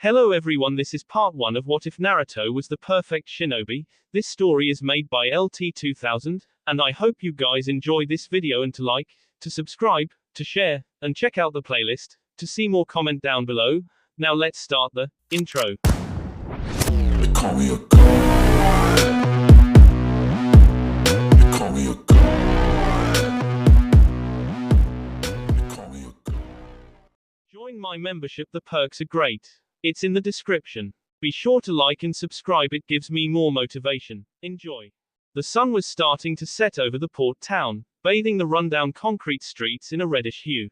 Hello everyone, this is part 1 of What If Naruto Was the Perfect Shinobi. This story is made by LT2000, and I hope you guys enjoy this video and to like, to subscribe, to share, and check out the playlist, to see more comment down below. Now let's start the intro. They call me a god. They call me a god. They call me a god. Join my membership, the perks are great. It's in the description. Be sure to like and subscribe, it gives me more motivation. Enjoy. The sun was starting to set over the port town, bathing the rundown concrete streets in a reddish hue.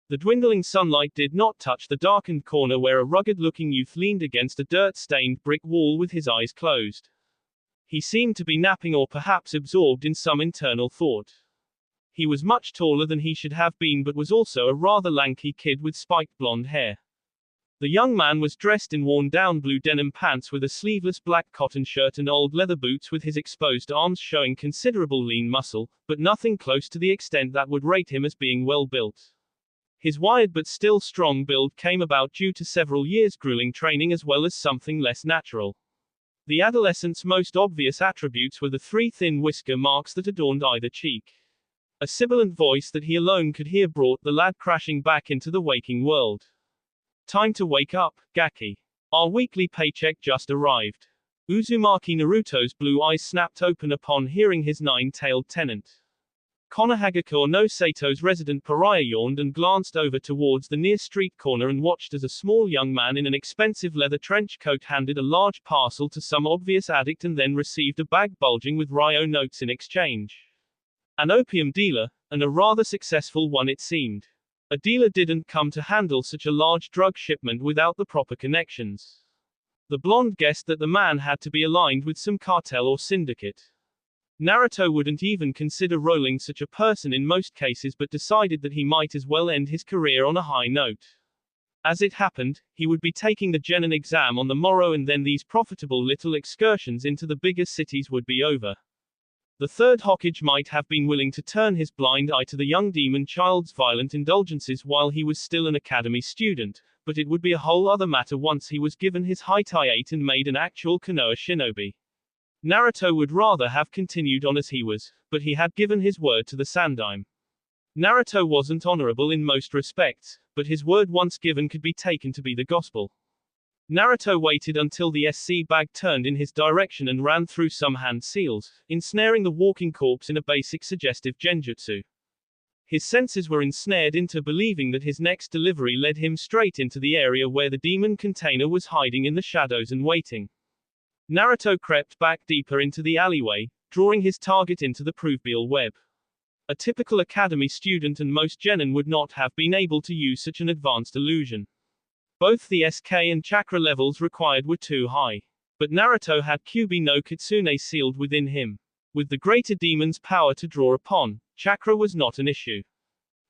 The dwindling sunlight did not touch the darkened corner where a rugged-looking youth leaned against a dirt-stained brick wall with his eyes closed. He seemed to be napping or perhaps absorbed in some internal thought. He was much taller than he should have been but was also a rather lanky kid with spiked blonde hair. The young man was dressed in worn-down blue denim pants with a sleeveless black cotton shirt and old leather boots with his exposed arms showing considerable lean muscle, but nothing close to the extent that would rate him as being well built. His wired but still strong build came about due to several years' grueling training as well as something less natural. The adolescent's most obvious attributes were the 3 thin whisker marks that adorned either cheek. A sibilant voice that he alone could hear brought the lad crashing back into the waking world. Time to wake up, Gaki. Our weekly paycheck just arrived. Uzumaki Naruto's blue eyes snapped open upon hearing his 9-tailed tenant. Konohagakure no Sato's resident pariah yawned and glanced over towards the near street corner and watched as a small young man in an expensive leather trench coat handed a large parcel to some obvious addict and then received a bag bulging with Ryo notes in exchange. An opium dealer, and a rather successful one it seemed. A dealer didn't come to handle such a large drug shipment without the proper connections. The blonde guessed that the man had to be aligned with some cartel or syndicate. Naruto wouldn't even consider rolling such a person in most cases but decided that he might as well end his career on a high note. As it happened, he would be taking the Genin exam on the morrow and then these profitable little excursions into the bigger cities would be over. The third Hokage might have been willing to turn his blind eye to the young demon child's violent indulgences while he was still an academy student, but it would be a whole other matter once he was given his High-Tai 8 and made an actual Konoha shinobi. Naruto would rather have continued on as he was, but he had given his word to the Sandaime. Naruto wasn't honorable in most respects, but his word once given could be taken to be the gospel. Naruto waited until the SC bag turned in his direction and ran through some hand seals, ensnaring the walking corpse in a basic suggestive genjutsu. His senses were ensnared into believing that his next delivery led him straight into the area where the demon container was hiding in the shadows and waiting. Naruto crept back deeper into the alleyway, drawing his target into the proverbial web. A typical academy student and most genin would not have been able to use such an advanced illusion. Both the SK and chakra levels required were too high. But Naruto had Kyubi no Kitsune sealed within him. With the greater demon's power to draw upon, chakra was not an issue.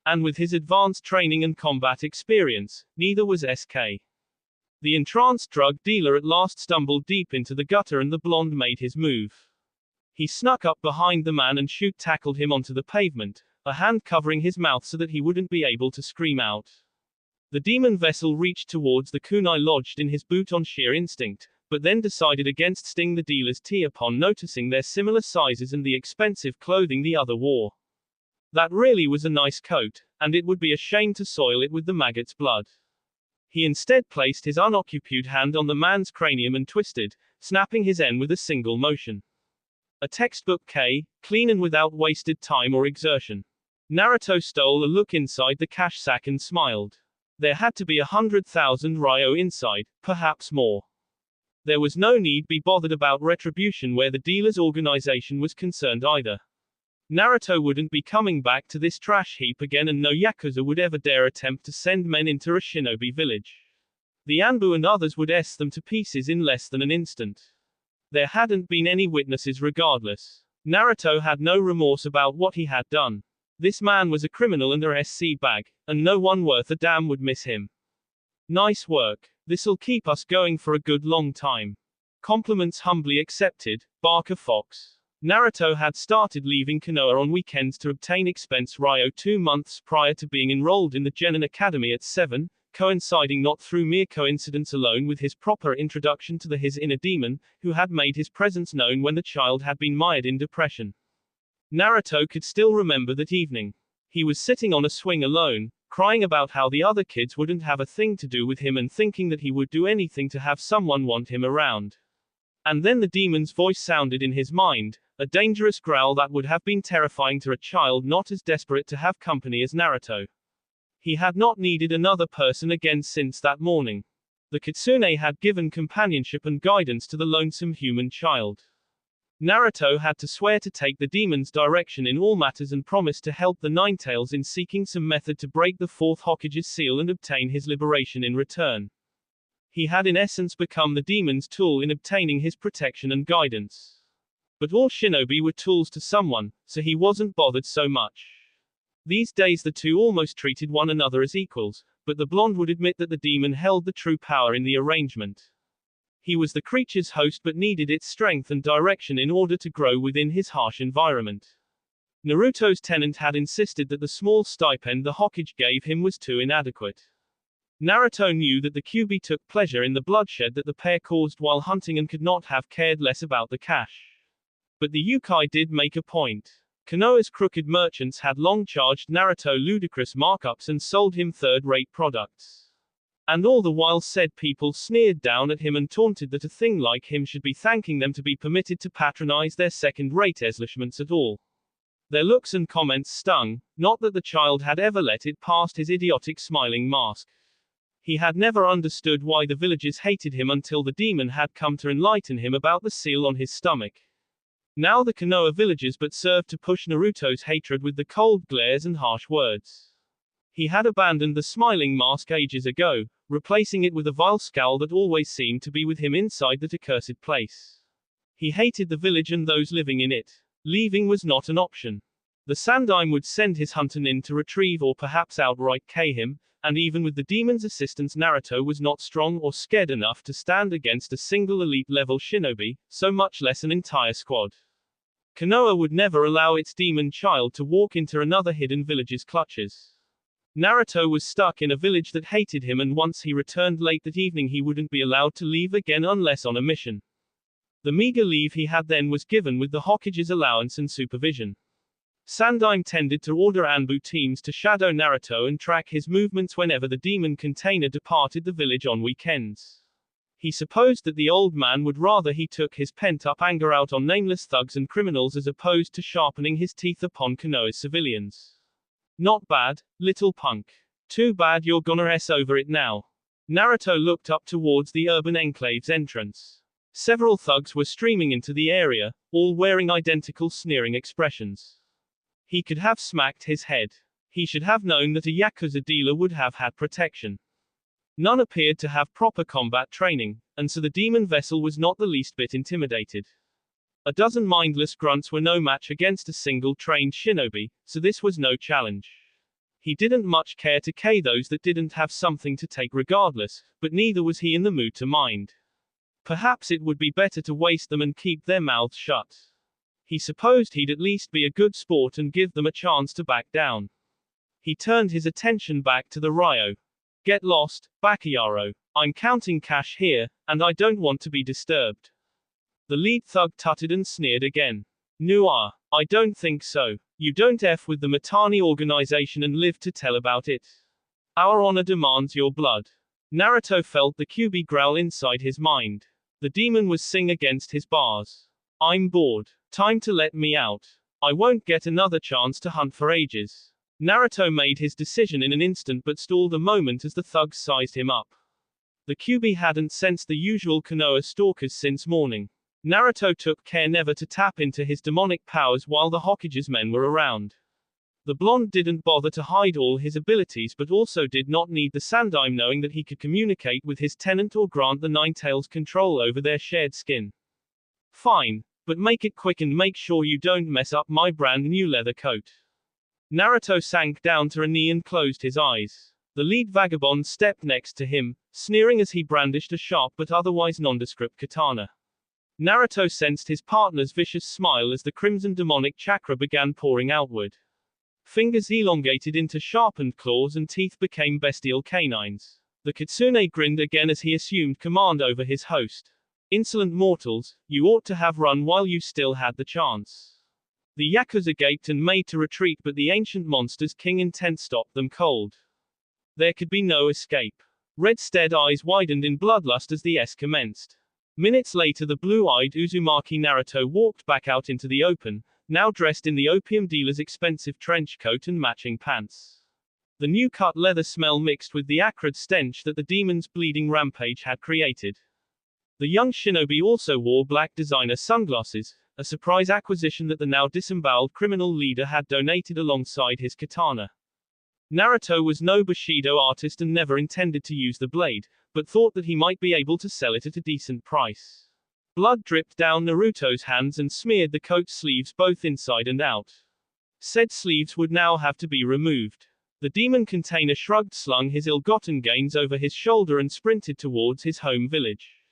And with his advanced training and combat experience, neither was SK. The entranced drug dealer at last stumbled deep into the gutter and the blonde made his move. He snuck up behind the man and tackled him onto the pavement, a hand covering his mouth so that he wouldn't be able to scream out. The demon vessel reached towards the kunai lodged in his boot on sheer instinct, but then decided against sting the dealer's tea upon noticing their similar sizes and the expensive clothing the other wore. That really was a nice coat, and it would be a shame to soil it with the maggot's blood. He instead placed his unoccupied hand on the man's cranium and twisted, snapping his N with a single motion. A textbook K, clean and without wasted time or exertion. Naruto stole a look inside the cash sack and smiled. There had to be 100,000 Ryo inside, perhaps more. There was no need be bothered about retribution where the dealer's organization was concerned either. Naruto wouldn't be coming back to this trash heap again and no yakuza would ever dare attempt to send men into a shinobi village. The Anbu and others would S them to pieces in less than an instant. There hadn't been any witnesses regardless. Naruto had no remorse about what he had done. This man was a criminal and a SC bag, and no one worth a damn would miss him. Nice work. This'll keep us going for a good long time. Compliments humbly accepted, Barker Fox. Naruto had started leaving Konoha on weekends to obtain expense Ryo 2 months prior to being enrolled in the Genin Academy at 7, coinciding not through mere coincidence alone with his proper introduction to his inner demon, who had made his presence known when the child had been mired in depression. Naruto could still remember that evening. He was sitting on a swing alone, crying about how the other kids wouldn't have a thing to do with him and thinking that he would do anything to have someone want him around. And then the demon's voice sounded in his mind, a dangerous growl that would have been terrifying to a child not as desperate to have company as Naruto. He had not needed another person again since that morning. The kitsune had given companionship and guidance to the lonesome human child. Naruto had to swear to take the demon's direction in all matters and promise to help the Ninetales in seeking some method to break the fourth Hokage's seal and obtain his liberation in return. He had in essence become the demon's tool in obtaining his protection and guidance. But all shinobi were tools to someone, so he wasn't bothered so much. These days the two almost treated one another as equals, but the blonde would admit that the demon held the true power in the arrangement. He was the creature's host but needed its strength and direction in order to grow within his harsh environment. Naruto's tenant had insisted that the small stipend the Hokage gave him was too inadequate. Naruto knew that the Kyuubi took pleasure in the bloodshed that the pair caused while hunting and could not have cared less about the cash. But the yokai did make a point. Konoha's crooked merchants had long charged Naruto ludicrous markups and sold him third-rate products. And all the while said people sneered down at him and taunted that a thing like him should be thanking them to be permitted to patronize their second-rate establishments at all. Their looks and comments stung, not that the child had ever let it past his idiotic smiling mask. He had never understood why the villagers hated him until the demon had come to enlighten him about the seal on his stomach. Now the Konoha villagers but served to push Naruto's hatred with the cold glares and harsh words. He had abandoned the smiling mask ages ago, replacing it with a vile scowl that always seemed to be with him inside that accursed place. He hated the village and those living in it. Leaving was not an option. The Sandaime would send his hunter in to retrieve or perhaps outright kill him, and even with the demon's assistance Naruto was not strong or scared enough to stand against a single elite-level shinobi, so much less an entire squad. Konoha would never allow its demon child to walk into another hidden village's clutches. Naruto was stuck in a village that hated him, and once he returned late that evening he wouldn't be allowed to leave again unless on a mission. The meager leave he had then was given with the Hokage's allowance and supervision. Sandaime tended to order Anbu teams to shadow Naruto and track his movements whenever the demon container departed the village on weekends. He supposed that the old man would rather he took his pent-up anger out on nameless thugs and criminals as opposed to sharpening his teeth upon Konoha's civilians. Not bad, little punk. Too bad you're gonna s over it now. Naruto looked up towards the urban enclave's entrance. Several thugs were streaming into the area, all wearing identical sneering expressions. He could have smacked his head. He should have known that a yakuza dealer would have had protection. None appeared to have proper combat training, and so the demon vessel was not the least bit intimidated. A dozen mindless grunts were no match against a single trained shinobi, so this was no challenge. He didn't much care to kill those that didn't have something to take regardless, but neither was he in the mood to mind. Perhaps it would be better to waste them and keep their mouths shut. He supposed he'd at least be a good sport and give them a chance to back down. He turned his attention back to the Ryo. Get lost, Bakayaro. I'm counting cash here, and I don't want to be disturbed. The lead thug tutted and sneered again. Noir, I don't think so. You don't F with the Mitani organization and live to tell about it. Our honor demands your blood. Naruto felt the Kyuubi growl inside his mind. The demon was sing against his bars. I'm bored. Time to let me out. I won't get another chance to hunt for ages. Naruto made his decision in an instant but stalled a moment as the thugs sized him up. The Kyuubi hadn't sensed the usual Konoha stalkers since morning. Naruto took care never to tap into his demonic powers while the Hokage's men were around. The blonde didn't bother to hide all his abilities but also did not need the Sandaime knowing that he could communicate with his tenant or grant the Ninetales control over their shared skin. Fine, but make it quick and make sure you don't mess up my brand new leather coat. Naruto sank down to a knee and closed his eyes. The lead vagabond stepped next to him, sneering as he brandished a sharp but otherwise nondescript katana. Naruto sensed his partner's vicious smile as the crimson demonic chakra began pouring outward. Fingers elongated into sharpened claws and teeth became bestial canines. The kitsune grinned again as he assumed command over his host. Insolent mortals, you ought to have run while you still had the chance. The yakuza gaped and made to retreat, but the ancient monster's king intent stopped them cold. There could be no escape. Red-stared eyes widened in bloodlust as the S commenced. Minutes later, the blue-eyed Uzumaki Naruto walked back out into the open, now dressed in the opium dealer's expensive trench coat and matching pants. The new cut leather smell mixed with the acrid stench that the demon's bleeding rampage had created. The young shinobi also wore black designer sunglasses, a surprise acquisition that the now disemboweled criminal leader had donated alongside his katana. Naruto was no Bushido artist and never intended to use the blade, but thought that he might be able to sell it at a decent price. Blood dripped down Naruto's hands and smeared the coat sleeves both inside and out. Said sleeves would now have to be removed. The demon container shrugged, slung his ill-gotten gains over his shoulder and sprinted towards his home village.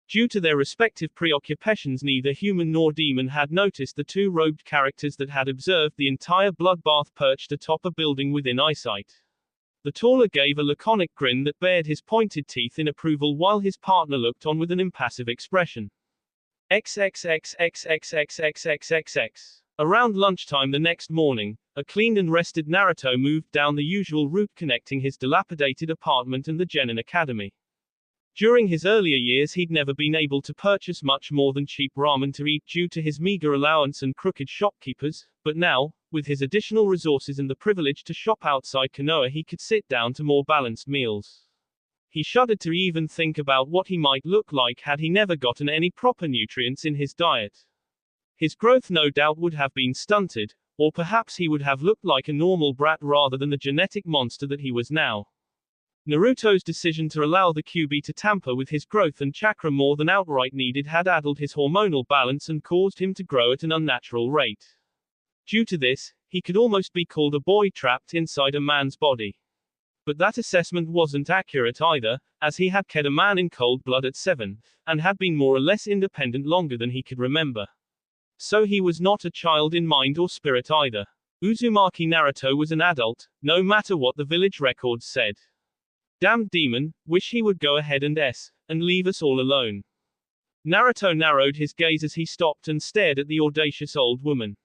Due to their respective preoccupations, neither human nor demon had noticed the two robed characters that had observed the entire bloodbath perched atop a building within eyesight. The taller gave a laconic grin that bared his pointed teeth in approval while his partner looked on with an impassive expression. XXXXXXXXXX. Around lunchtime the next morning, a cleaned and rested Naruto moved down the usual route connecting his dilapidated apartment and the Genin Academy. During his earlier years he'd never been able to purchase much more than cheap ramen to eat due to his meager allowance and crooked shopkeepers, but now, with his additional resources and the privilege to shop outside Konoha, he could sit down to more balanced meals. He shuddered to even think about what he might look like had he never gotten any proper nutrients in his diet. His growth no doubt would have been stunted, or perhaps he would have looked like a normal brat rather than the genetic monster that he was now. Naruto's decision to allow the QB to tamper with his growth and chakra more than outright needed had addled his hormonal balance and caused him to grow at an unnatural rate. Due to this, he could almost be called a boy trapped inside a man's body. But that assessment wasn't accurate either, as he had killed a man in cold blood at 7, and had been more or less independent longer than he could remember. So he was not a child in mind or spirit either. Uzumaki Naruto was an adult, no matter what the village records said. Damned demon, wish he would go ahead and leave us all alone. Naruto narrowed his gaze as he stopped and stared at the audacious old woman.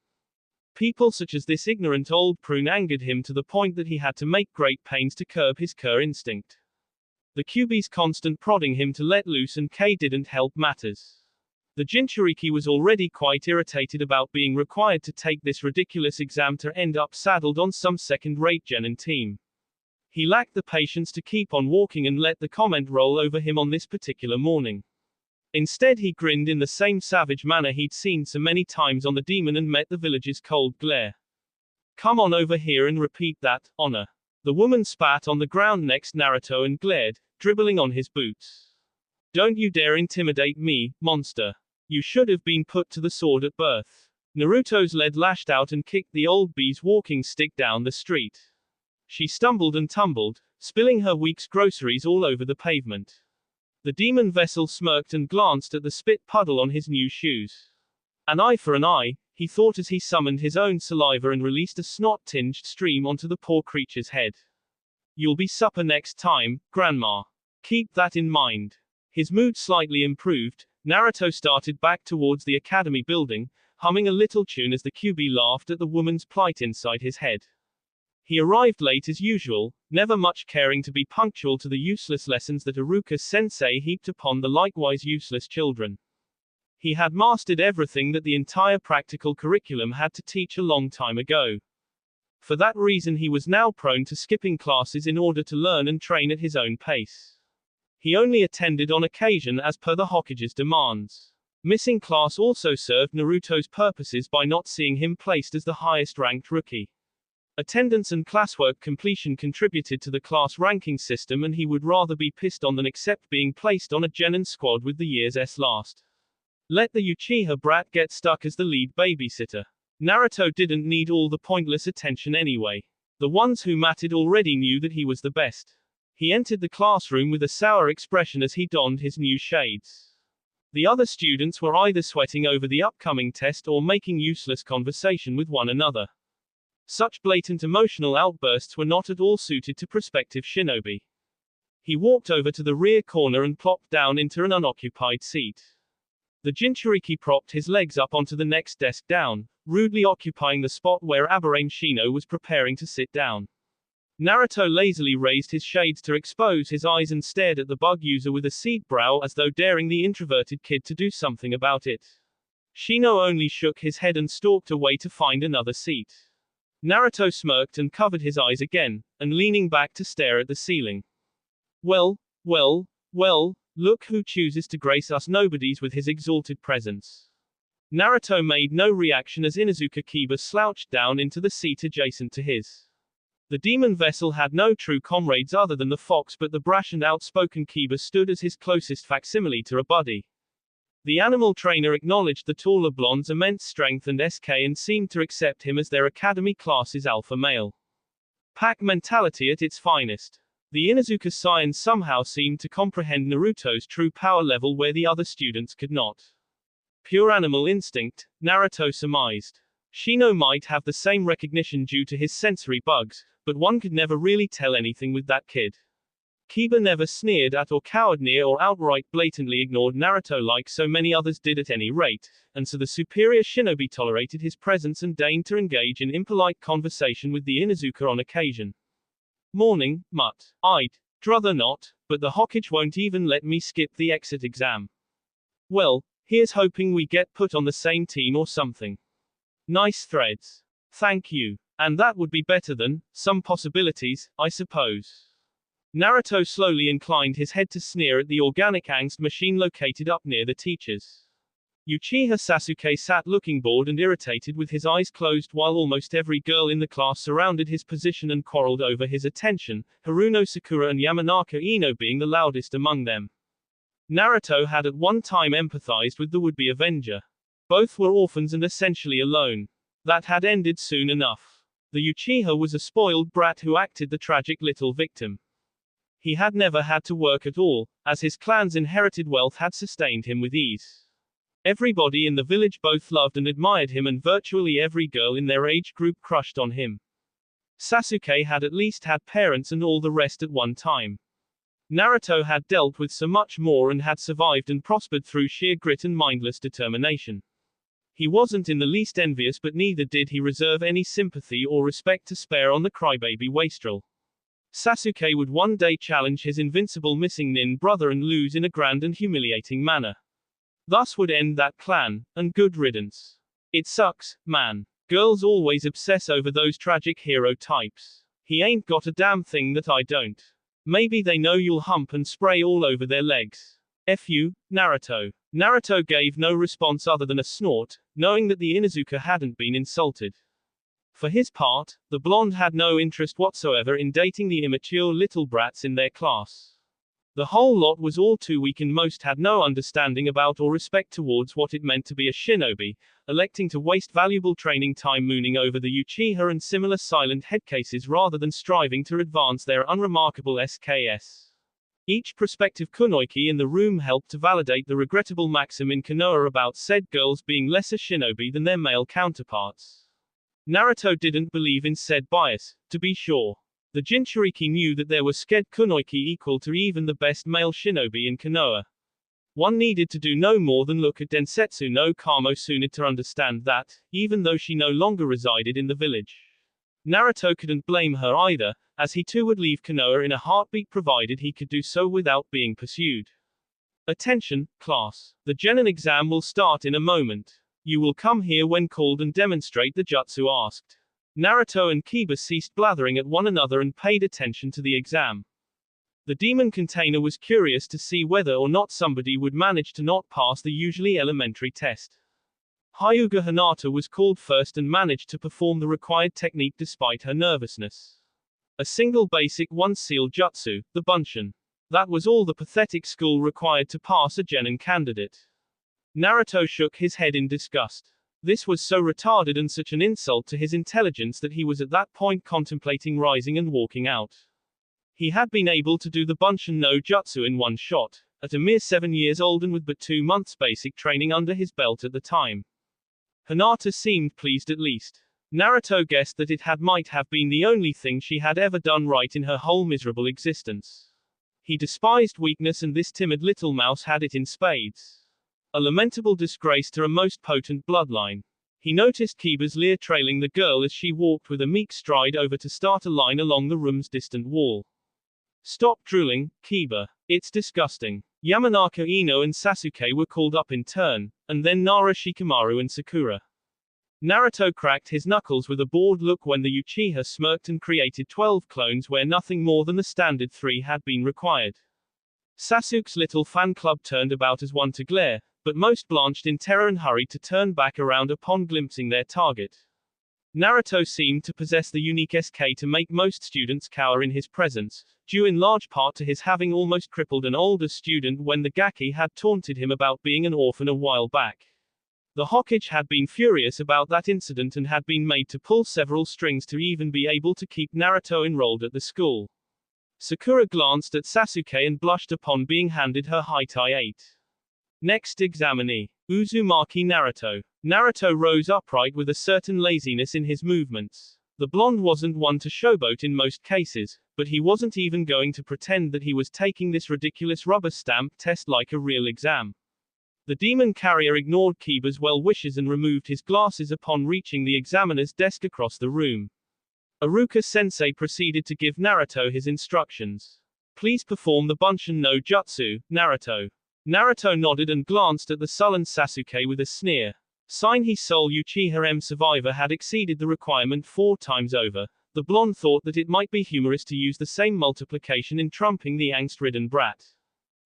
People such as this ignorant old prune angered him to the point that he had to make great pains to curb his cur instinct. The QB's constant prodding him to let loose and K didn't help matters. The Jinchuriki was already quite irritated about being required to take this ridiculous exam to end up saddled on some second-rate Genin team. He lacked the patience to keep on walking and let the comment roll over him on this particular morning. Instead he grinned in the same savage manner he'd seen so many times on the demon and met the village's cold glare. Come on over here and repeat that, honor. The woman spat on the ground next Naruto and glared, dribbling on his boots. Don't you dare intimidate me, monster. You should have been put to the sword at birth. Naruto's lead lashed out and kicked the old bee's walking stick down the street. She stumbled and tumbled, spilling her week's groceries all over the pavement. The demon vessel smirked and glanced at the spit puddle on his new shoes. An eye for an eye, he thought as he summoned his own saliva and released a snot-tinged stream onto the poor creature's head. You'll be supper next time, Grandma. Keep that in mind. His mood slightly improved, Naruto started back towards the academy building, humming a little tune as the QB laughed at the woman's plight inside his head. He arrived late as usual, never much caring to be punctual to the useless lessons that Iruka-sensei heaped upon the likewise useless children. He had mastered everything that the entire practical curriculum had to teach a long time ago. For that reason he was now prone to skipping classes in order to learn and train at his own pace. He only attended on occasion as per the Hokage's demands. Missing class also served Naruto's purposes by not seeing him placed as the highest-ranked rookie. Attendance and classwork completion contributed to the class ranking system, and he would rather be pissed on than accept being placed on a Genin squad with the year's last. Let the Uchiha brat get stuck as the lead babysitter. Naruto didn't need all the pointless attention anyway. The ones who mattered already knew that he was the best. He entered the classroom with a sour expression as he donned his new shades. The other students were either sweating over the upcoming test or making useless conversation with one another. Such blatant emotional outbursts were not at all suited to prospective shinobi. He walked over to the rear corner and plopped down into an unoccupied seat. The Jinchuriki propped his legs up onto the next desk down, rudely occupying the spot where Aberrane Shino was preparing to sit down. Naruto lazily raised his shades to expose his eyes and stared at the bug user with a seed brow as though daring the introverted kid to do something about it. Shino only shook his head and stalked away to find another seat. Naruto smirked and covered his eyes again, and leaning back to stare at the ceiling. Well, look who chooses to grace us nobodies with his exalted presence. Naruto made no reaction as Inuzuka Kiba slouched down into the seat adjacent to his. The demon vessel had no true comrades other than the fox, but the brash and outspoken Kiba stood as his closest facsimile to a buddy. The animal trainer acknowledged the taller blonde's immense strength and SK and seemed to accept him as their academy class's alpha male. Pack mentality at its finest. The Inuzuka Saiyan somehow seemed to comprehend Naruto's true power level where the other students could not. Pure animal instinct, Naruto surmised. Shino might have the same recognition due to his sensory bugs, but one could never really tell anything with that kid. Kiba never sneered at or cowered near or outright blatantly ignored Naruto like so many others did at any rate, and so the superior shinobi tolerated his presence and deigned to engage in impolite conversation with the Inuzuka on occasion. Morning, mutt. I'd druther not, but the Hokage won't even let me skip the exit exam. Well, here's hoping we get put on the same team or something. Nice threads. Thank you. And that would be better than some possibilities, I suppose. Naruto slowly inclined his head to sneer at the organic angst machine located up near the teachers. Uchiha Sasuke sat looking bored and irritated with his eyes closed while almost every girl in the class surrounded his position and quarreled over his attention, Haruno Sakura and Yamanaka Ino being the loudest among them. Naruto had at one time empathized with the would-be Avenger. Both were orphans and essentially alone. That had ended soon enough. The Uchiha was a spoiled brat who acted the tragic little victim. He had never had to work at all, as his clan's inherited wealth had sustained him with ease. Everybody in the village both loved and admired him, and virtually every girl in their age group crushed on him. Sasuke had at least had parents and all the rest at one time. Naruto had dealt with so much more and had survived and prospered through sheer grit and mindless determination. He wasn't in the least envious, but neither did he reserve any sympathy or respect to spare on the crybaby wastrel. Sasuke would one day challenge his invincible missing nin brother and lose in a grand and humiliating manner. Thus would end that clan, and good riddance. It sucks, man. Girls always obsess over those tragic hero types. He ain't got a damn thing that I don't. Maybe they know you'll hump and spray all over their legs. F you, Naruto. Naruto gave no response other than a snort, knowing that the Inuzuka hadn't been insulted. For his part, the blonde had no interest whatsoever in dating the immature little brats in their class. The whole lot was all too weak and most had no understanding about or respect towards what it meant to be a shinobi, electing to waste valuable training time mooning over the Uchiha and similar silent headcases rather than striving to advance their unremarkable SKS. Each prospective kunoiki in the room helped to validate the regrettable maxim in Konoha about said girls being lesser shinobi than their male counterparts. Naruto didn't believe in said bias, to be sure. The Jinchuriki knew that there were sked kunoiki equal to even the best male shinobi in Konoha. One needed to do no more than look at Densetsu no Kamo Tsunade to understand that, even though she no longer resided in the village. Naruto couldn't blame her either, as he too would leave Konoha in a heartbeat provided he could do so without being pursued. Attention, class. The Genin exam will start in a moment. You will come here when called and demonstrate the jutsu asked. Naruto and Kiba ceased blathering at one another and paid attention to the exam. The demon container was curious to see whether or not somebody would manage to not pass the usually elementary test. Hyuga Hinata was called first and managed to perform the required technique despite her nervousness. A single basic one-seal jutsu, the Bunshin. That was all the pathetic school required to pass a Genin candidate. Naruto shook his head in disgust. This was so retarded and such an insult to his intelligence that he was at that point contemplating rising and walking out. He had been able to do the Bunshin no Jutsu in one shot, at a mere 7 years old and with but 2 months basic training under his belt at the time. Hinata seemed pleased at least. Naruto guessed that it might have been the only thing she had ever done right in her whole miserable existence. He despised weakness, and this timid little mouse had it in spades. A lamentable disgrace to a most potent bloodline. He noticed Kiba's leer trailing the girl as she walked with a meek stride over to start a line along the room's distant wall. Stop drooling, Kiba. It's disgusting. Yamanaka Ino and Sasuke were called up in turn, and then Nara Shikamaru and Sakura. Naruto cracked his knuckles with a bored look when the Uchiha smirked and created 12 clones where nothing more than the standard 3 had been required. Sasuke's little fan club turned about as one to glare, but most blanched in terror and hurried to turn back around upon glimpsing their target. Naruto seemed to possess the unique SK to make most students cower in his presence, due in large part to his having almost crippled an older student when the Gaki had taunted him about being an orphan a while back. The Hokage had been furious about that incident and had been made to pull several strings to even be able to keep Naruto enrolled at the school. Sakura glanced at Sasuke and blushed upon being handed her Haitai 8. Next examinee. Uzumaki Naruto. Naruto rose upright with a certain laziness in his movements. The blonde wasn't one to showboat in most cases, but he wasn't even going to pretend that he was taking this ridiculous rubber stamp test like a real exam. The demon carrier ignored Kiba's well wishes and removed his glasses upon reaching the examiner's desk across the room. Iruka-sensei proceeded to give Naruto his instructions. Please perform the Bunshin no Jutsu, Naruto. Naruto nodded and glanced at the sullen Sasuke with a sneer. Sign his sole Uchiha M survivor had exceeded the requirement 4 times over. The blonde thought that it might be humorous to use the same multiplication in trumping the angst-ridden brat.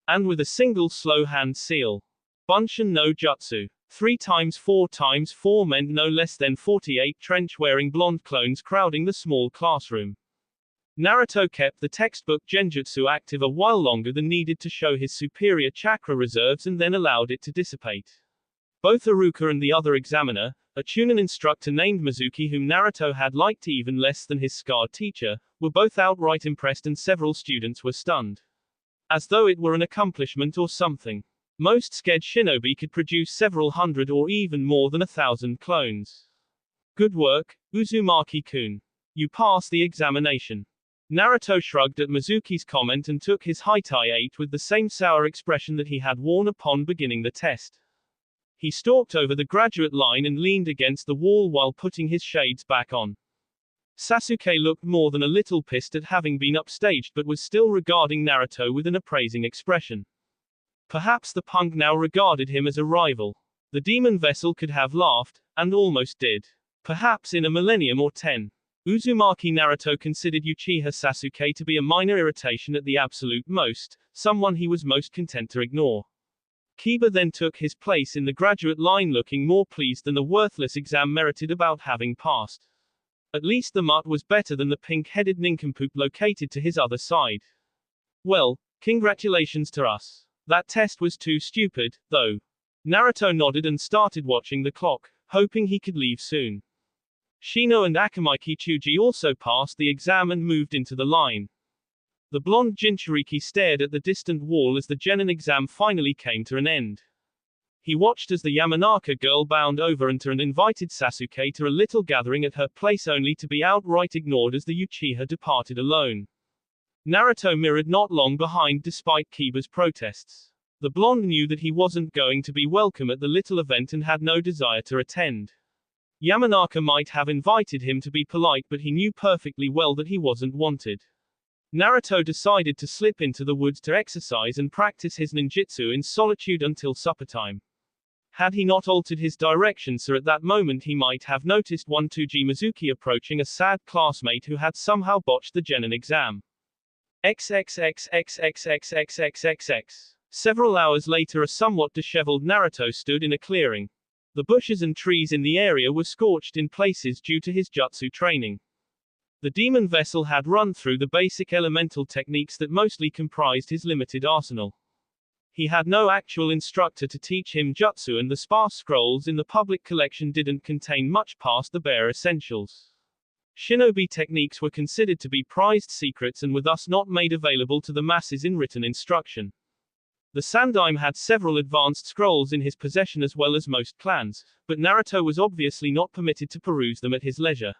And with a single slow hand seal. Bunshin no Jutsu. 3 times 4 times 4 meant no less than 48 trench-wearing blonde clones crowding the small classroom. Naruto kept the textbook genjutsu active a while longer than needed to show his superior chakra reserves and then allowed it to dissipate. Both Iruka and the other examiner, a Chunin instructor named Mizuki whom Naruto had liked even less than his scarred teacher, were both outright impressed and several students were stunned. As though it were an accomplishment or something. Most scared shinobi could produce several hundred or even more than 1,000 clones. Good work, Uzumaki-kun. You passed the examination. Naruto shrugged at Mizuki's comment and took his Haitai 8 with the same sour expression that he had worn upon beginning the test. He stalked over the graduate line and leaned against the wall while putting his shades back on. Sasuke looked more than a little pissed at having been upstaged but was still regarding Naruto with an appraising expression. Perhaps the punk now regarded him as a rival. The demon vessel could have laughed, and almost did. Perhaps in a millennium or 10. Uzumaki Naruto considered Uchiha Sasuke to be a minor irritation at the absolute most, someone he was most content to ignore. Kiba then took his place in the graduate line looking more pleased than the worthless exam merited about having passed. At least the mutt was better than the pink-headed nincompoop located to his other side. Well, congratulations to us. That test was too stupid, though. Naruto nodded and started watching the clock, hoping he could leave soon. Shino and Akamaiki Chuji also passed the exam and moved into the line. The blonde Jinchuriki stared at the distant wall as the Genin exam finally came to an end. He watched as the Yamanaka girl bound over and invited Sasuke to a little gathering at her place only to be outright ignored as the Uchiha departed alone. Naruto mirrored not long behind despite Kiba's protests. The blonde knew that he wasn't going to be welcome at the little event and had no desire to attend. Yamanaka might have invited him to be polite, but he knew perfectly well that he wasn't wanted. Naruto decided to slip into the woods to exercise and practice his ninjutsu in solitude until supper time. Had he not altered his direction so at that moment he might have noticed 1-2G Mizuki approaching a sad classmate who had somehow botched the Genin exam. XXXXXXXXXX. Several hours later a somewhat disheveled Naruto stood in a clearing. The bushes and trees in the area were scorched in places due to his jutsu training. The demon vessel had run through the basic elemental techniques that mostly comprised his limited arsenal. He had no actual instructor to teach him jutsu and the sparse scrolls in the public collection didn't contain much past the bare essentials. Shinobi techniques were considered to be prized secrets and were thus not made available to the masses in written instruction. The Sandaime had several advanced scrolls in his possession as well as most clans, but Naruto was obviously not permitted to peruse them at his leisure.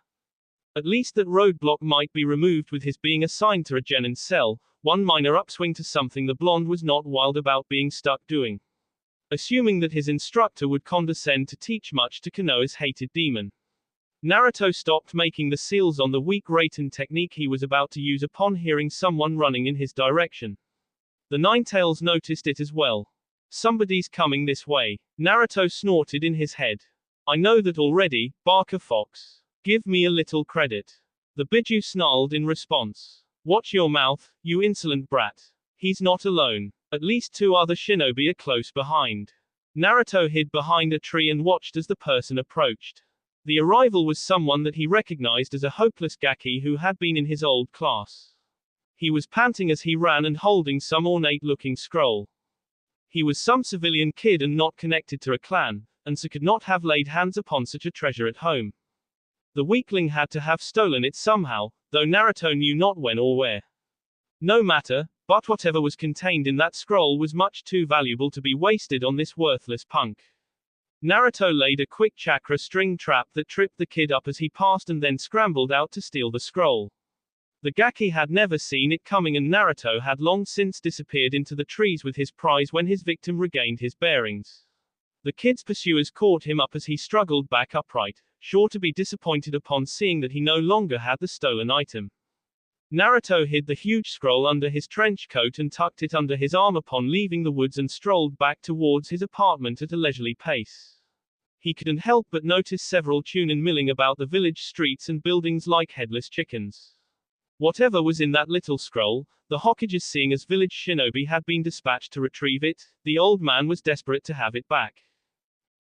At least that roadblock might be removed with his being assigned to a Genin cell, one minor upswing to something the blonde was not wild about being stuck doing. Assuming that his instructor would condescend to teach much to Konoha's hated demon, Naruto stopped making the seals on the weak Raiten technique he was about to use upon hearing someone running in his direction. The Ninetales noticed it as well. Somebody's coming this way. Naruto snorted in his head. I know that already, Barker Fox. Give me a little credit. The Biju snarled in response. Watch your mouth, you insolent brat. He's not alone. At least 2 other shinobi are close behind. Naruto hid behind a tree and watched as the person approached. The arrival was someone that he recognized as a hopeless Gaki who had been in his old class. He was panting as he ran and holding some ornate-looking scroll. He was some civilian kid and not connected to a clan, and so could not have laid hands upon such a treasure at home. The weakling had to have stolen it somehow, though Naruto knew not when or where. No matter, but whatever was contained in that scroll was much too valuable to be wasted on this worthless punk. Naruto laid a quick chakra string trap that tripped the kid up as he passed and then scrambled out to steal the scroll. The Gaki had never seen it coming and Naruto had long since disappeared into the trees with his prize when his victim regained his bearings. The kid's pursuers caught him up as he struggled back upright, sure to be disappointed upon seeing that he no longer had the stolen item. Naruto hid the huge scroll under his trench coat and tucked it under his arm upon leaving the woods and strolled back towards his apartment at a leisurely pace. He couldn't help but notice several chunin milling about the village streets and buildings like headless chickens. Whatever was in that little scroll, the Hokage, seeing as village shinobi had been dispatched to retrieve it, the old man was desperate to have it back.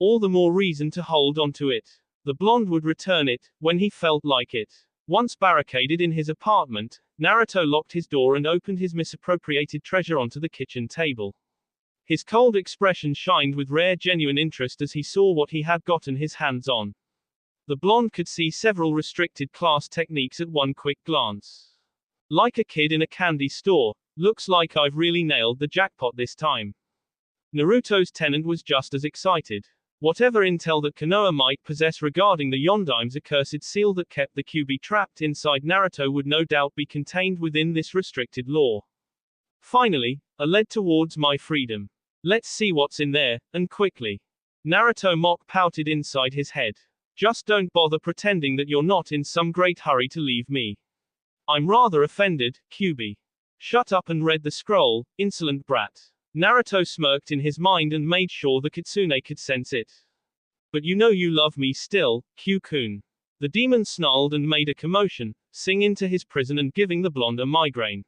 All the more reason to hold on to it. The blonde would return it, when he felt like it. Once barricaded in his apartment, Naruto locked his door and opened his misappropriated treasure onto the kitchen table. His cold expression shined with rare genuine interest as he saw what he had gotten his hands on. The blonde could see several restricted class techniques at one quick glance. Like a kid in a candy store, looks like I've really nailed the jackpot this time. Naruto's tenant was just as excited. Whatever intel that Konoha might possess regarding the Yondaim's accursed seal that kept the Kyuubi trapped inside Naruto would no doubt be contained within this restricted lore. Finally, I led towards my freedom. Let's see what's in there, and quickly. Naruto mock pouted inside his head. Just don't bother pretending that you're not in some great hurry to leave me. I'm rather offended, Kyuubi. Shut up and read the scroll, insolent brat. Naruto smirked in his mind and made sure the kitsune could sense it. But you know you love me still, Q-kun. The demon snarled and made a commotion, sing into his prison and giving the blonde a migraine.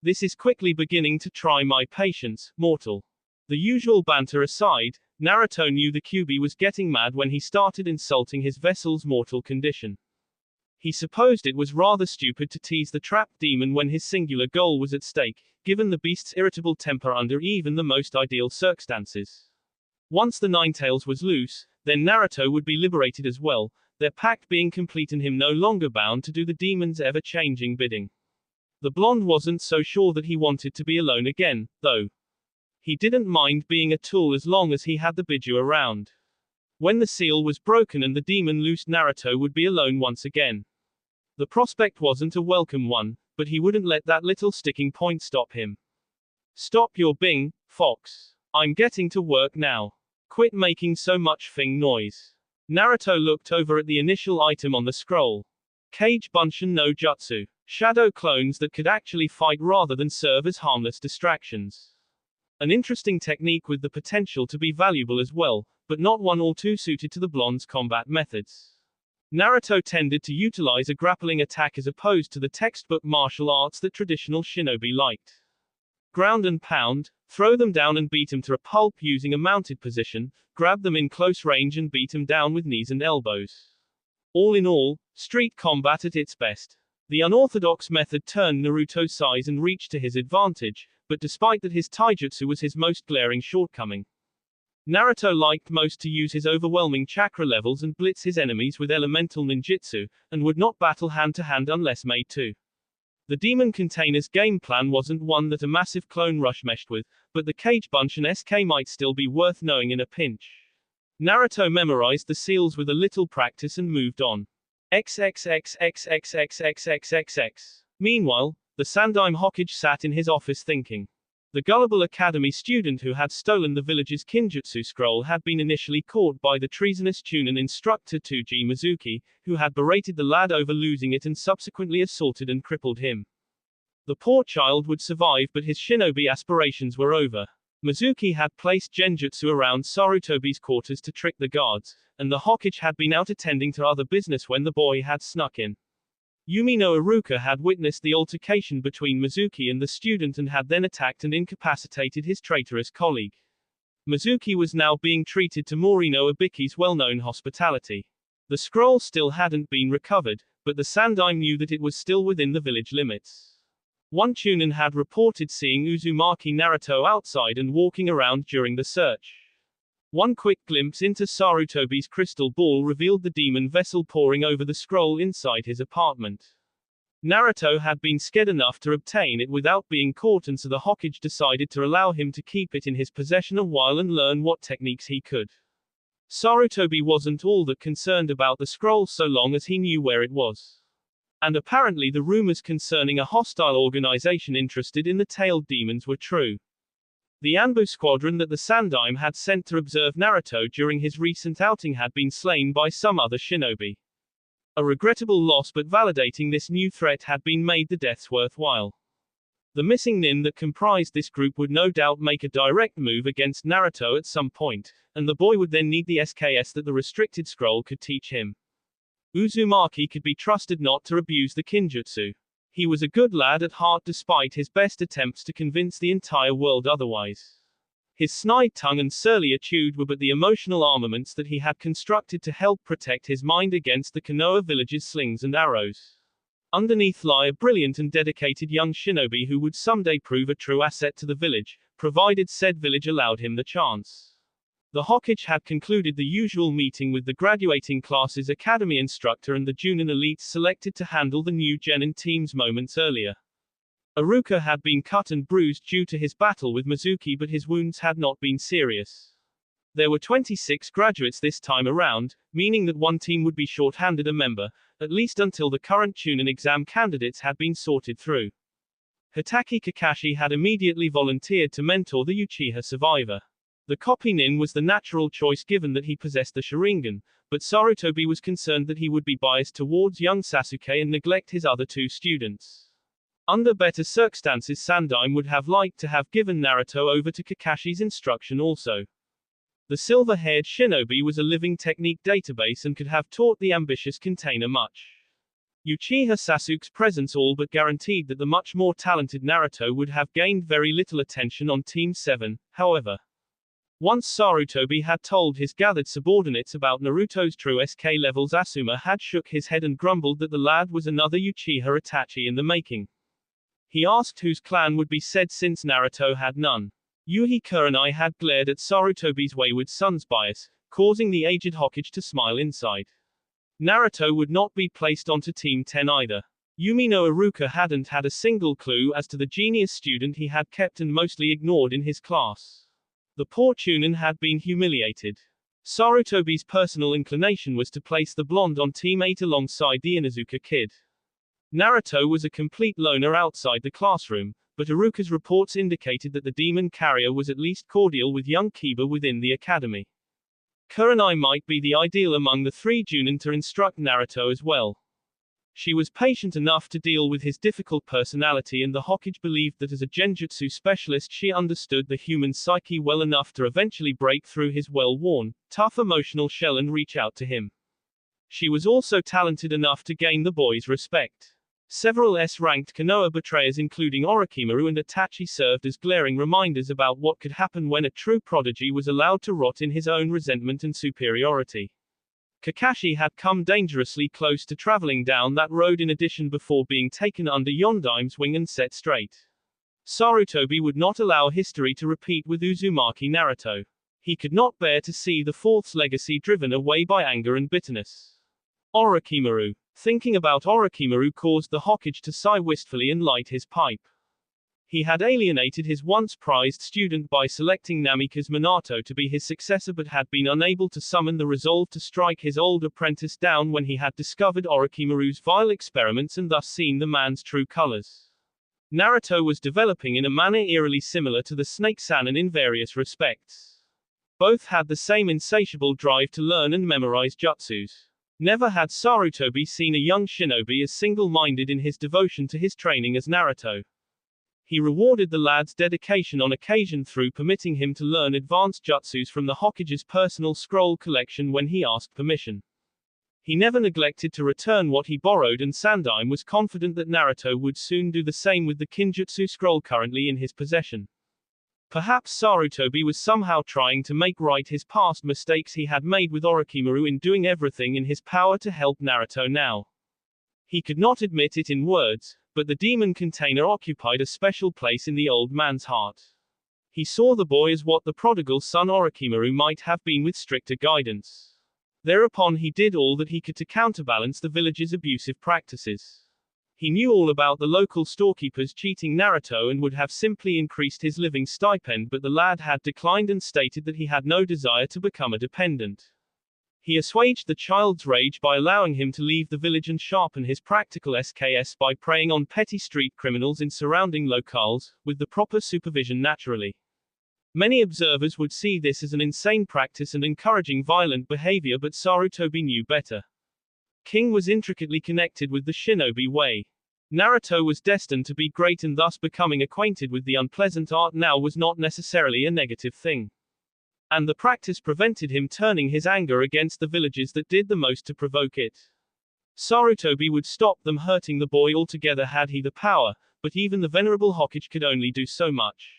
This is quickly beginning to try my patience, mortal. The usual banter aside, Naruto knew the Kyuubi was getting mad when he started insulting his vessel's mortal condition. He supposed it was rather stupid to tease the trapped demon when his singular goal was at stake, given the beast's irritable temper under even the most ideal circumstances. Once the Ninetales was loose, then Naruto would be liberated as well, their pact being complete and him no longer bound to do the demon's ever-changing bidding. The blonde wasn't so sure that he wanted to be alone again, though. He didn't mind being a tool as long as he had the Biju around. When the seal was broken and the demon loosed, Naruto would be alone once again. The prospect wasn't a welcome one, but he wouldn't let that little sticking point stop him. Stop your bing, Fox. I'm getting to work now. Quit making so much fing noise. Naruto looked over at the initial item on the scroll. Kage Bunshin no Jutsu. Shadow clones that could actually fight rather than serve as harmless distractions. An interesting technique with the potential to be valuable as well, but not one all too suited to the blonde's combat methods. Naruto tended to utilize a grappling attack as opposed to the textbook martial arts that traditional shinobi liked. Ground and pound, throw them down and beat them to a pulp using a mounted position, grab them in close range and beat them down with knees and elbows. All in all, street combat at its best. The unorthodox method turned Naruto's size and reach to his advantage, but despite that his taijutsu was his most glaring shortcoming. Naruto liked most to use his overwhelming chakra levels and blitz his enemies with elemental ninjutsu, and would not battle hand-to-hand unless made to. The demon container's game plan wasn't one that a massive clone rush meshed with, but the Kage Bunshin SK might still be worth knowing in a pinch. Naruto memorized the seals with a little practice and moved on. XXXXXXXXXX. Meanwhile, the The Sandaime Hokage sat in his office thinking. The gullible academy student who had stolen the village's kinjutsu scroll had been initially caught by the treasonous Chunin instructor 2G Mizuki, who had berated the lad over losing it and subsequently assaulted and crippled him. The poor child would survive, but his shinobi aspirations were over. Mizuki had placed genjutsu around Sarutobi's quarters to trick the guards, and the Hokage had been out attending to other business when the boy had snuck in. Yumi no Iruka had witnessed the altercation between Mizuki and the student and had then attacked and incapacitated his traitorous colleague. Mizuki was now being treated to Morino Ibiki's well-known hospitality. The scroll still hadn't been recovered, but the Sandaime knew that it was still within the village limits. One Chunin had reported seeing Uzumaki Naruto outside and walking around during the search. One quick glimpse into Sarutobi's crystal ball revealed the demon vessel poring over the scroll inside his apartment. Naruto had been scared enough to obtain it without being caught, and so the Hokage decided to allow him to keep it in his possession a while and learn what techniques he could. Sarutobi wasn't all that concerned about the scroll so long as he knew where it was. And apparently the rumors concerning a hostile organization interested in the tailed demons were true. The Anbu squadron that the Sandaime had sent to observe Naruto during his recent outing had been slain by some other shinobi. A regrettable loss, but validating this new threat had been made the deaths worthwhile. The missing nin that comprised this group would no doubt make a direct move against Naruto at some point, and the boy would then need the SKS that the restricted scroll could teach him. Uzumaki could be trusted not to abuse the kinjutsu. He was a good lad at heart despite his best attempts to convince the entire world otherwise. His snide tongue and surly attitude were but the emotional armaments that he had constructed to help protect his mind against the Konoha village's slings and arrows. Underneath lie a brilliant and dedicated young shinobi who would someday prove a true asset to the village, provided said village allowed him the chance. The Hokage had concluded the usual meeting with the graduating class's academy instructor and the Junin elites selected to handle the new Genin teams moments earlier. Iruka had been cut and bruised due to his battle with Mizuki, but his wounds had not been serious. There were 26 graduates this time around, meaning that one team would be short-handed a member, at least until the current Chunin exam candidates had been sorted through. Hitaki Kakashi had immediately volunteered to mentor the Uchiha survivor. The copy nin was the natural choice given that he possessed the Sharingan, but Sarutobi was concerned that he would be biased towards young Sasuke and neglect his other two students. Under better circumstances, Sandaime would have liked to have given Naruto over to Kakashi's instruction also. The silver-haired shinobi was a living technique database and could have taught the ambitious container much. Uchiha Sasuke's presence all but guaranteed that the much more talented Naruto would have gained very little attention on Team 7, however. Once Sarutobi had told his gathered subordinates about Naruto's true SK levels, Asuma had shook his head and grumbled that the lad was another Uchiha Itachi in the making. He asked whose clan would be said since Naruto had none. Yuhi Kurenai had glared at Sarutobi's wayward son's bias, causing the aged Hokage to smile inside. Naruto would not be placed onto Team 10 either. Yumi no Iruka hadn't had a single clue as to the genius student he had kept and mostly ignored in his class. The poor Chunin had been humiliated. Sarutobi's personal inclination was to place the blonde on Team 8 alongside the Inuzuka kid. Naruto was a complete loner outside the classroom, but Iruka's reports indicated that the demon carrier was at least cordial with young Kiba within the academy. Kurenai might be the ideal among the three Junin to instruct Naruto as well. She was patient enough to deal with his difficult personality, and the Hokage believed that as a genjutsu specialist she understood the human psyche well enough to eventually break through his well-worn, tough emotional shell and reach out to him. She was also talented enough to gain the boy's respect. Several S-ranked Konoha betrayers including Orochimaru and Itachi served as glaring reminders about what could happen when a true prodigy was allowed to rot in his own resentment and superiority. Kakashi had come dangerously close to traveling down that road in addition before being taken under Yondaime's wing and set straight. Sarutobi would not allow history to repeat with Uzumaki Naruto. He could not bear to see the fourth's legacy driven away by anger and bitterness. Orochimaru. Thinking about Orochimaru caused the Hokage to sigh wistfully and light his pipe. He had alienated his once prized student by selecting Namikaze Minato to be his successor, but had been unable to summon the resolve to strike his old apprentice down when he had discovered Orochimaru's vile experiments and thus seen the man's true colors. Naruto was developing in a manner eerily similar to the Snake Sannin in various respects. Both had the same insatiable drive to learn and memorize jutsus. Never had Sarutobi seen a young shinobi as single-minded in his devotion to his training as Naruto. He rewarded the lad's dedication on occasion through permitting him to learn advanced jutsus from the Hokage's personal scroll collection when he asked permission. He never neglected to return what he borrowed, and Sandaime was confident that Naruto would soon do the same with the Kinjutsu scroll currently in his possession. Perhaps Sarutobi was somehow trying to make right his past mistakes he had made with Orochimaru in doing everything in his power to help Naruto now. He could not admit it in words, but the demon container occupied a special place in the old man's heart. He saw the boy as what the prodigal son Orochimaru might have been with stricter guidance. Thereupon he did all that he could to counterbalance the village's abusive practices. He knew all about the local storekeepers cheating Naruto and would have simply increased his living stipend, but the lad had declined and stated that he had no desire to become a dependent. He assuaged the child's rage by allowing him to leave the village and sharpen his practical SKS by preying on petty street criminals in surrounding locales, with the proper supervision naturally. Many observers would see this as an insane practice and encouraging violent behavior, but Sarutobi knew better. King was intricately connected with the shinobi way. Naruto was destined to be great, and thus becoming acquainted with the unpleasant art now was not necessarily a negative thing. And the practice prevented him turning his anger against the villages that did the most to provoke it. Sarutobi would stop them hurting the boy altogether had he the power, but even the venerable Hokage could only do so much.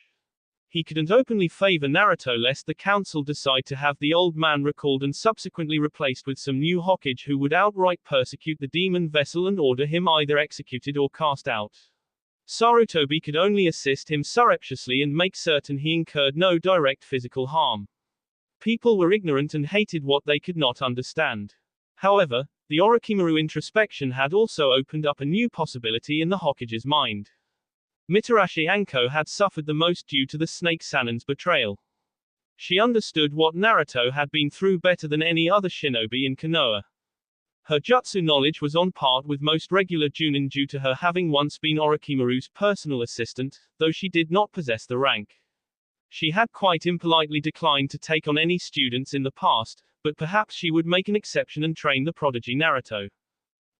He couldn't openly favor Naruto lest the council decide to have the old man recalled and subsequently replaced with some new Hokage who would outright persecute the demon vessel and order him either executed or cast out. Sarutobi could only assist him surreptitiously and make certain he incurred no direct physical harm. People were ignorant and hated what they could not understand. However, the Orochimaru introspection had also opened up a new possibility in the Hokage's mind. Mitarashi Anko had suffered the most due to the Snake Sannin's betrayal. She understood what Naruto had been through better than any other shinobi in Konoha. Her jutsu knowledge was on par with most regular Junin due to her having once been Orochimaru's personal assistant, though she did not possess the rank. She had quite impolitely declined to take on any students in the past, but perhaps she would make an exception and train the prodigy Naruto.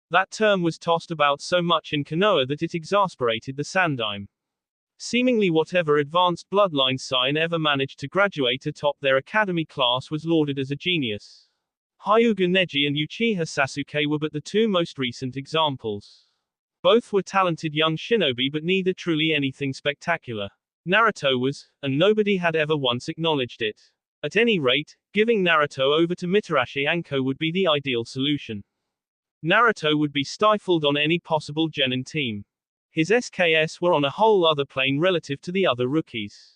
That term was tossed about so much in Konoha that it exasperated the Sandaime. Seemingly whatever advanced bloodline scion ever managed to graduate atop their academy class was lauded as a genius. Hyuga Neji and Uchiha Sasuke were but the two most recent examples. Both were talented young shinobi, but neither truly anything spectacular. Naruto was, and nobody had ever once acknowledged it. At any rate, giving Naruto over to Mitarashi Anko would be the ideal solution. Naruto would be stifled on any possible Genin team. His SKS were on a whole other plane relative to the other rookies.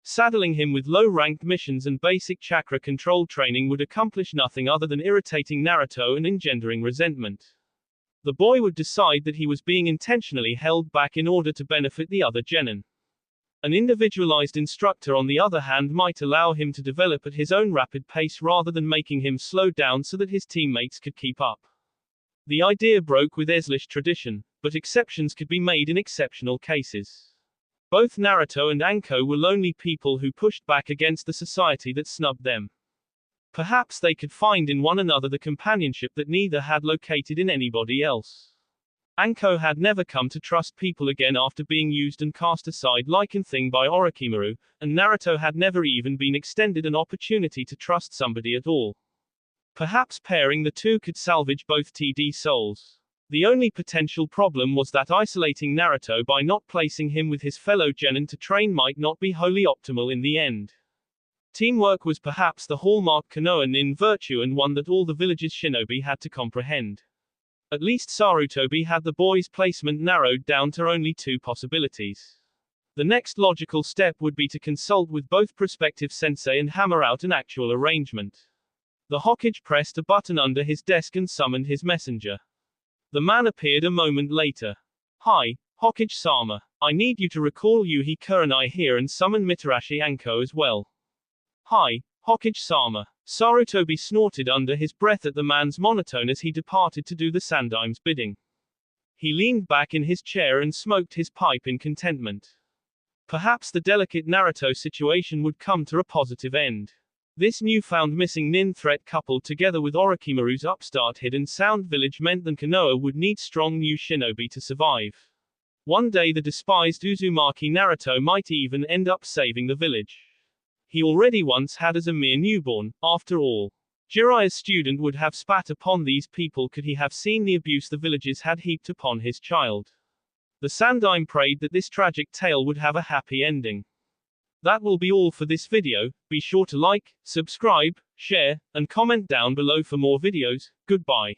Saddling him with low-ranked missions and basic chakra control training would accomplish nothing other than irritating Naruto and engendering resentment. The boy would decide that he was being intentionally held back in order to benefit the other Genin. An individualized instructor, on the other hand, might allow him to develop at his own rapid pace rather than making him slow down so that his teammates could keep up. The idea broke with Eslish tradition, but exceptions could be made in exceptional cases. Both Naruto and Anko were lonely people who pushed back against the society that snubbed them. Perhaps they could find in one another the companionship that neither had located in anybody else. Anko had never come to trust people again after being used and cast aside like a thing by Orochimaru, and Naruto had never even been extended an opportunity to trust somebody at all. Perhaps pairing the two could salvage both TD souls. The only potential problem was that isolating Naruto by not placing him with his fellow Genin to train might not be wholly optimal in the end. Teamwork was perhaps the hallmark Konoha nin virtue, and one that all the village's shinobi had to comprehend. At least Sarutobi had the boy's placement narrowed down to only two possibilities. The next logical step would be to consult with both prospective sensei and hammer out an actual arrangement. The Hokage pressed a button under his desk and summoned his messenger. The man appeared a moment later. "Hi, Hokage-sama. I need you to recall Yuhi Kurenai here and summon Mitarashi Anko as well." "Hi, Hokage-sama." Sarutobi snorted under his breath at the man's monotone as he departed to do the Sandaime's bidding. He leaned back in his chair and smoked his pipe in contentment. Perhaps the delicate Naruto situation would come to a positive end. This newfound missing nin threat coupled together with Orochimaru's upstart hidden sound village meant that Konoha would need strong new shinobi to survive. One day the despised Uzumaki Naruto might even end up saving the village. He already once had as a mere newborn, after all. Jiraiya's student would have spat upon these people could he have seen the abuse the villagers had heaped upon his child. The Sandaime prayed that this tragic tale would have a happy ending. That will be all for this video. Be sure to like, subscribe, share, and comment down below for more videos. Goodbye.